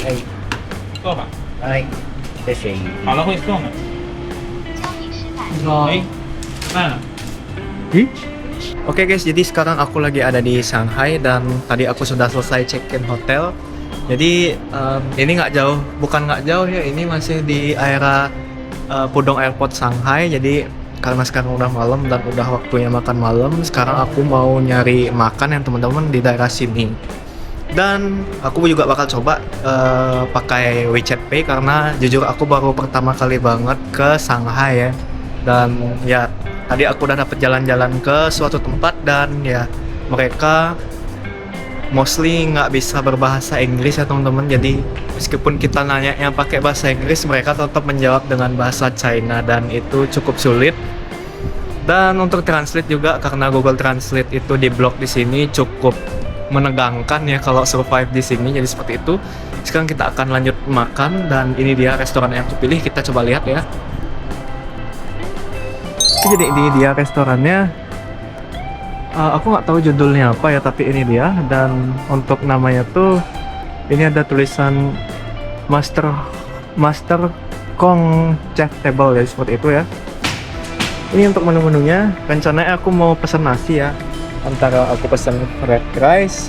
はい做吧。はい谢谢好了会送的。哎，慢了。 Oke guys, jadi sekarang aku lagi ada di Shanghai dan tadi aku sudah selesai check-in hotel. Jadi ini nggak jauh, bukan nggak jauh ya, ini masih di area Pudong Airport Shanghai. Jadi karena sekarang udah malam dan udah waktunya makan malam, sekarang aku mau nyari makan yang teman-teman di daerah sini. Dan aku juga bakal coba pakai WeChat Pay karena jujur aku baru pertama kali banget ke Shanghai ya. Dan ya tadi aku udah dapet jalan-jalan ke suatu tempat dan ya mereka mostly nggak bisa berbahasa Inggris ya teman-teman. Jadi meskipun kita nanya yang pakai bahasa Inggris, mereka tetap menjawab dengan bahasa China dan itu cukup sulit. Dan untuk translate juga karena Google Translate itu di blok di sini cukup menegangkan ya kalau survive di sini. Jadi seperti itu. Sekarang kita akan lanjut makan dan ini dia restoran yang aku pilih. Kita coba lihat ya. Jadi ini dia restorannya. Aku nggak tahu judulnya apa ya, tapi ini dia. Dan untuk namanya tuh ini ada tulisan Master Kong Chef Table ya, seperti itu ya. Ini untuk menu-menunya. Rencananya aku mau pesan nasi ya. Antara aku pesan fried rice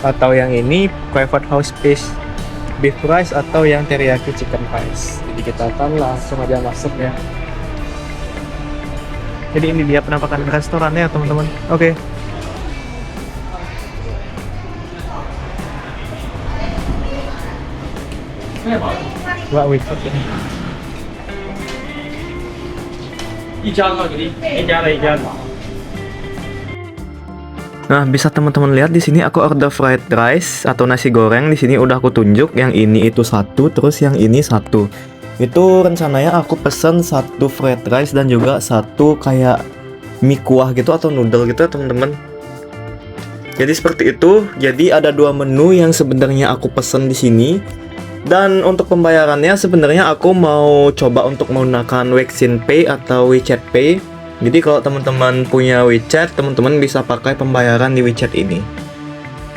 atau yang ini private house beef rice atau yang teriyaki chicken rice. Jadi kita akan langsung aja masuk ya. Jadi ini dia penampakan restorannya teman-teman. Oke. Wah, wait. 一家到底一家的一家的。 Nah, bisa teman-teman lihat di sini aku order fried rice atau nasi goreng. Di sini udah aku tunjuk yang ini itu satu, terus yang ini satu. Itu rencananya aku pesen satu fried rice dan juga satu kayak mie kuah gitu atau noodle gitu ya teman-teman. Jadi seperti itu. Jadi ada dua menu yang sebenarnya aku pesen di sini. Dan untuk pembayarannya sebenarnya aku mau coba untuk menggunakan Weixin Pay atau WeChat Pay. Jadi kalau teman-teman punya WeChat, teman-teman bisa pakai pembayaran di WeChat ini.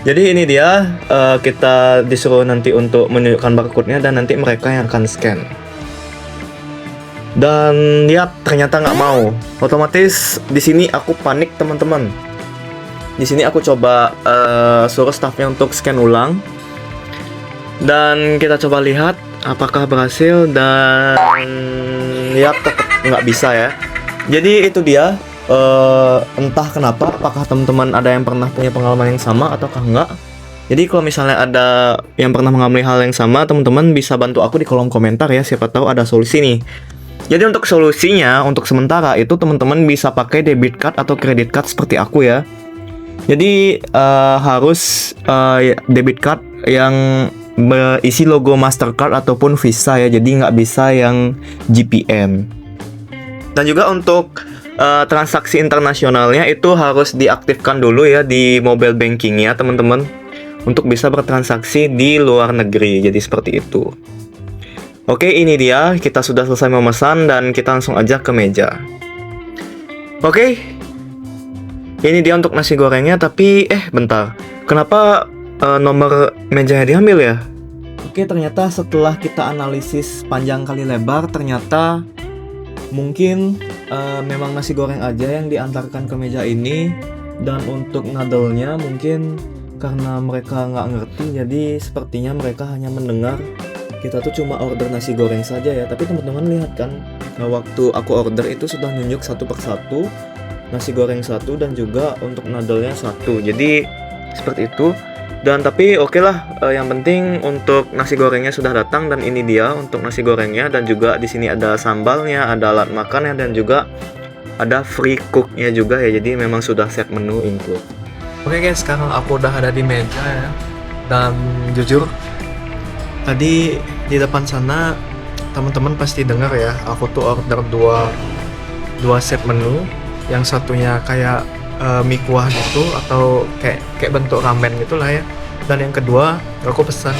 Jadi ini dia, kita disuruh nanti untuk menunjukkan barcode-nya dan nanti mereka yang akan scan. Dan ya ternyata nggak mau. Otomatis di sini aku panik teman-teman. Di sini aku coba suruh staffnya untuk scan ulang. Dan kita coba lihat apakah berhasil dan ya tetap nggak bisa ya. Jadi itu dia, entah kenapa, apakah teman-teman ada yang pernah punya pengalaman yang sama ataukah enggak. Jadi kalau misalnya ada yang pernah mengalami hal yang sama, teman-teman bisa bantu aku di kolom komentar ya, siapa tahu ada solusi nih. Jadi untuk solusinya, untuk sementara itu teman-teman bisa pakai debit card atau credit card seperti aku ya. Jadi harus debit card yang berisi logo Mastercard ataupun Visa ya, jadi nggak bisa yang GPN. Dan juga untuk transaksi internasionalnya itu harus diaktifkan dulu ya di mobile banking ya teman-teman, untuk bisa bertransaksi di luar negeri. Jadi seperti itu. Oke, ini dia, kita sudah selesai memesan dan kita langsung aja ke meja. Oke, ini dia untuk nasi gorengnya. Tapi bentar, kenapa nomor mejanya diambil ya? Oke, ternyata setelah kita analisis panjang kali lebar, ternyata mungkin memang nasi goreng aja yang diantarkan ke meja ini. Dan untuk noodle-nya mungkin karena mereka nggak ngerti, jadi sepertinya mereka hanya mendengar kita tuh cuma order nasi goreng saja ya. Tapi teman-teman lihat kan, waktu aku order itu sudah nunjuk satu per satu, nasi goreng satu dan juga untuk noodle-nya satu. Jadi seperti itu. Dan tapi oke lah, yang penting untuk nasi gorengnya sudah datang dan ini dia untuk nasi gorengnya. Dan juga di sini ada sambalnya, ada alat makannya dan juga ada free cooknya juga ya. Jadi memang sudah set menu include. Oke guys, sekarang aku udah ada di meja ya. Dan jujur tadi di depan sana teman-teman pasti dengar ya, aku tuh order dua set menu. Yang satunya kayak mie kuah gitu atau kayak bentuk ramen gitulah ya. Dan yang kedua aku pesan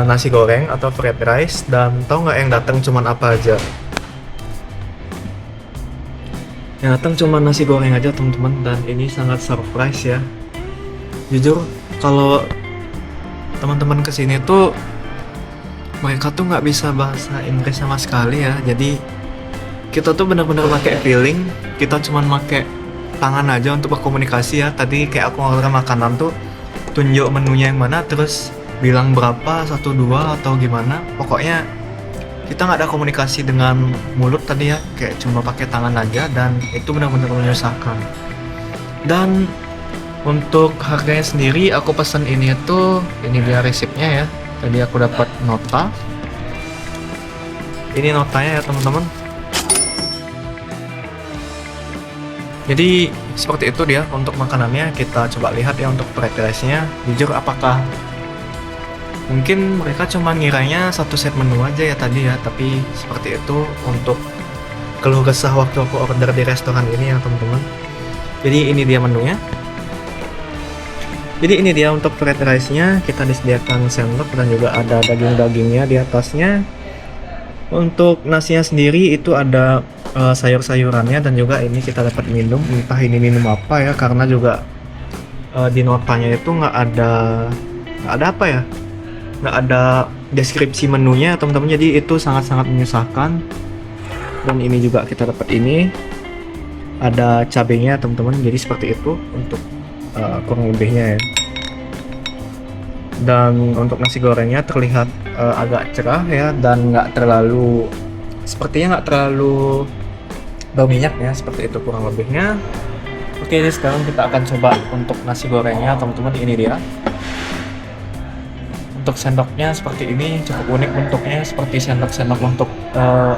nasi goreng atau fried rice. Dan tau nggak yang datang cuman apa aja? Yang datang cuma nasi goreng aja teman-teman. Dan ini sangat surprise ya. Jujur kalau teman-teman kesini tuh mereka tuh nggak bisa bahasa Inggris sama sekali ya. Jadi kita tuh bener-bener pakai feeling, kita cuman pakai tangan aja untuk berkomunikasi ya. Tadi kayak aku ngorder makanan tuh tunjuk menunya yang mana, terus bilang berapa, 1, 2 atau gimana. Pokoknya kita nggak ada komunikasi dengan mulut tadi ya, kayak cuma pakai tangan aja, dan itu benar-benar menyusahkan. Dan untuk harganya sendiri aku pesen ini tuh, ini dia resipnya ya. Tadi aku dapat nota. Ini notanya ya teman-teman. Jadi seperti itu dia untuk makanannya. Kita coba lihat ya untuk fried rice-nya. Jujur apakah mungkin mereka cuma ngiranya satu set menu aja ya tadi ya, tapi seperti itu untuk keluh kesah waktu aku order di restoran ini ya teman-teman. Jadi ini dia menunya. Jadi ini dia untuk fried rice-nya, kita disediakan sendok dan juga ada daging-dagingnya di atasnya. Untuk nasinya sendiri itu ada sayur-sayurannya, dan juga ini kita dapat minum, entah ini minum apa ya, karena juga di notanya itu nggak ada apa ya, nggak ada deskripsi menunya teman-teman, jadi itu sangat-sangat menyusahkan. Dan ini juga kita dapat ini ada cabenya teman-teman, jadi seperti itu untuk kurang lebihnya ya. Dan untuk nasi gorengnya terlihat agak cerah ya, dan sepertinya nggak terlalu berminyak ya, seperti itu kurang lebihnya. Oke, jadi sekarang kita akan coba untuk nasi gorengnya teman-teman. Ini dia. Untuk sendoknya seperti ini, cukup unik bentuknya, seperti sendok-sendok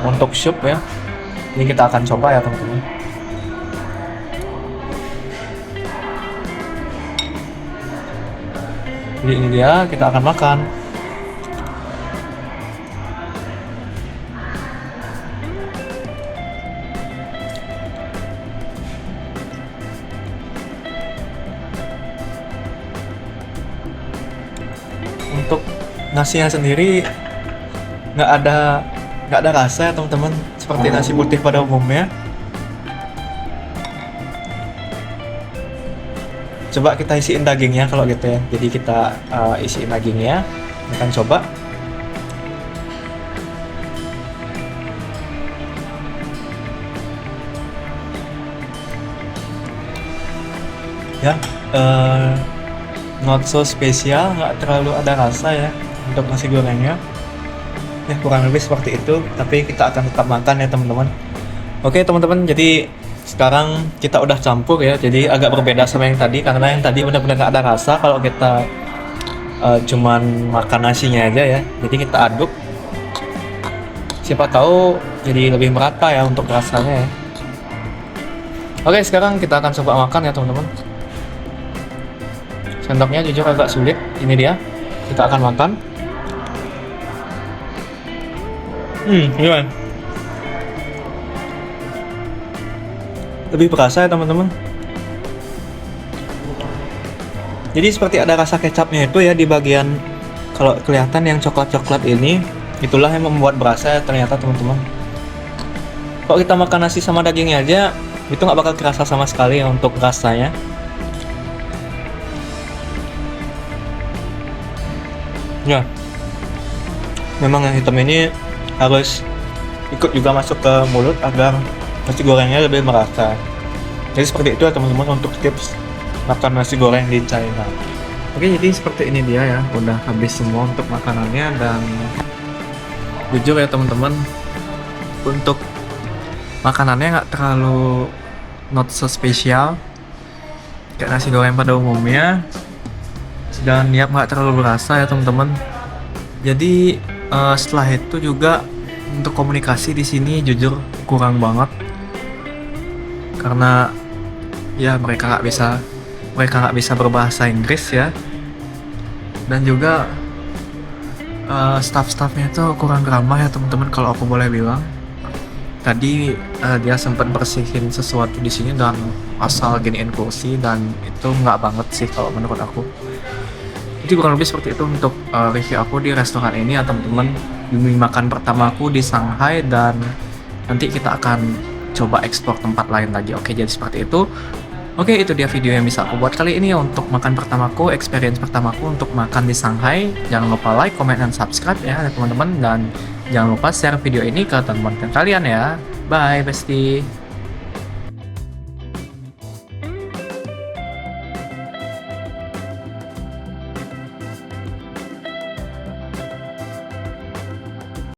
untuk sup ya. Ini kita akan coba ya teman-teman. Jadi ini dia, kita akan makan. Untuk nasinya sendiri nggak ada rasa ya teman-teman, seperti nasi putih pada umumnya. Coba kita isiin dagingnya kalau gitu ya. Jadi kita isiin dagingnya, kita akan coba. Ya, not so spesial, nggak terlalu ada rasa ya untuk nasi gorengnya. Ya kurang lebih seperti itu, tapi kita akan tetap makan ya teman-teman. Oke teman-teman, jadi sekarang kita udah campur ya, jadi agak berbeda sama yang tadi, karena yang tadi benar-benar nggak ada rasa kalau kita cuman makan nasinya aja ya. Jadi kita aduk, siapa tahu jadi lebih merata ya untuk rasanya ya. Oke, sekarang kita akan coba makan ya teman-teman. Sendoknya jujur agak sulit, ini dia, kita akan makan. Gimana? Lebih berasa ya teman-teman. Jadi seperti ada rasa kecapnya itu ya di bagian, kalau kelihatan yang coklat-coklat ini, itulah yang membuat berasa ya ternyata teman-teman. Kalau kita makan nasi sama dagingnya aja, itu nggak bakal kerasa sama sekali ya untuk rasanya. Ya, memang yang hitam ini harus ikut juga masuk ke mulut agar nasi gorengnya lebih merata. Jadi seperti itu ya teman-teman untuk tips makan nasi goreng di China. Oke, jadi seperti ini dia ya, udah habis semua untuk makanannya. Dan jujur ya teman-teman, untuk makanannya nggak terlalu not so spesial kayak nasi goreng pada umumnya, dan ya nggak terlalu berasa ya teman-teman. Jadi setelah itu juga untuk komunikasi di sini jujur kurang banget, karena ya mereka nggak bisa berbahasa Inggris ya, dan juga staff-staffnya itu kurang ramah ya teman-teman kalau aku boleh bilang. Tadi dia sempat bersihin sesuatu di sini dan asal giniin kursi, dan itu nggak banget sih kalau menurut aku. Jadi kurang lebih seperti itu untuk review aku di restoran ini ya teman-teman. Ini makan pertamaku di Shanghai, dan nanti kita akan coba eksplor tempat lain lagi. Oke, jadi seperti itu. Oke, itu dia video yang bisa aku buat kali ini untuk makan pertamaku, experience pertamaku untuk makan di Shanghai. Jangan lupa like, comment, dan subscribe ya teman-teman. Dan jangan lupa share video ini ke teman-teman kalian ya. Bye, bestie.